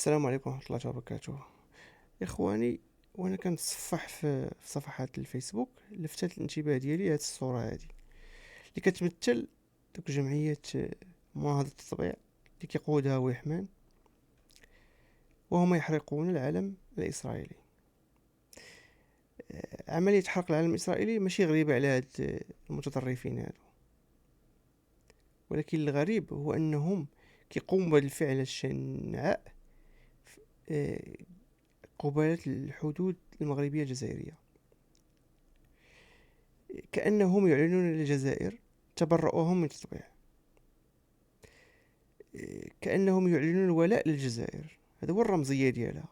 السلام عليكم ورحمة الله وبركاته. إخواني، وأنا كنتصفح في صفحات الفيسبوك لفتت الانتباه ديالي هاد الصورة هادي اللي كتمثل دوك جمعية معاهدة الطبيعة اللي كيقودها ويحمان، وهما يحرقون العلم الإسرائيلي. عملية حرق العلم الإسرائيلي ماشي غريبة على هاد المتطرفين هادو، ولكن الغريب هو أنهم كيقوموا بهذا الفعل الشنعاء آه، قبالة الحدود المغربية الجزائرية، كأنهم يعلنون للجزائر تبرؤهم من التطبيع، كأنهم يعلنون الولاء للجزائر. هذا هو الرمزية ديالها.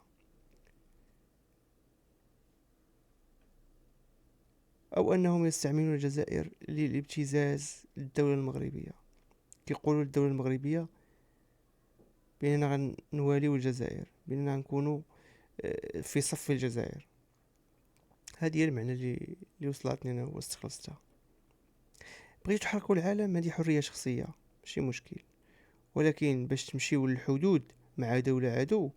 أو أنهم يستعملون الجزائر للابتزاز للدولة المغربية، كيقولوا للدولة المغربية بأننا غنواليو الجزائر، بأننا غنكونوا في صف الجزائر. هذه هي المعنى اللي وصلتني أنا واستخلصتها. بغيتو تحركوا العالم، هذه حرية شخصية، ماشي مشكل، ولكن باش تمشيو للحدود مع دولة عدو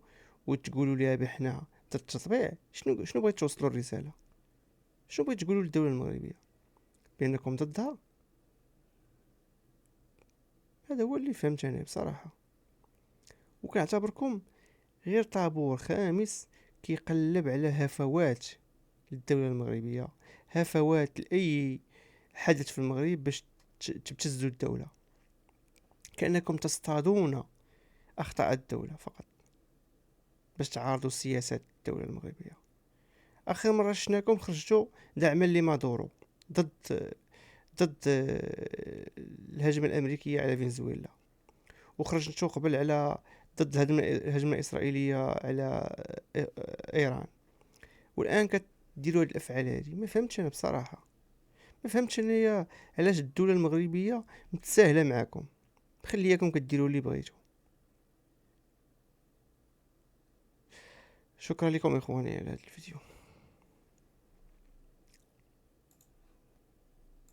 وتقولوا لها بحنا ضد التطبيع، شنو بغيت توصلوا الرسالة؟ شنو بغيت تقولوا للدولة المغربية؟ بأنكم ضدها؟ هذا هو اللي فهمت أنا بصراحة. وكنعتبركم غير طابور خامس كيقلب على هفوات للدولة المغربية، هفوات لأي حدث في المغرب باش تبتزوا الدولة، كأنكم تصطادون أخطاء الدولة فقط باش تعارضوا سياسات الدولة المغربية. آخر مرة شفناكم خرجتوا دعما لمادورو، ضد الهجمة الأمريكية على فنزويلا، وخرجتوا قبل على ضد الهجمة الإسرائيلية على إيران، والآن كديروا هاد الأفعال هادي. ما فهمتش أنا بصراحة، ما فهمتش أنايا علاش الدولة المغربية متساهلة معاكم، خليكم كديروا اللي بغيتوا. شكرا لكم إخواني على هذا الفيديو.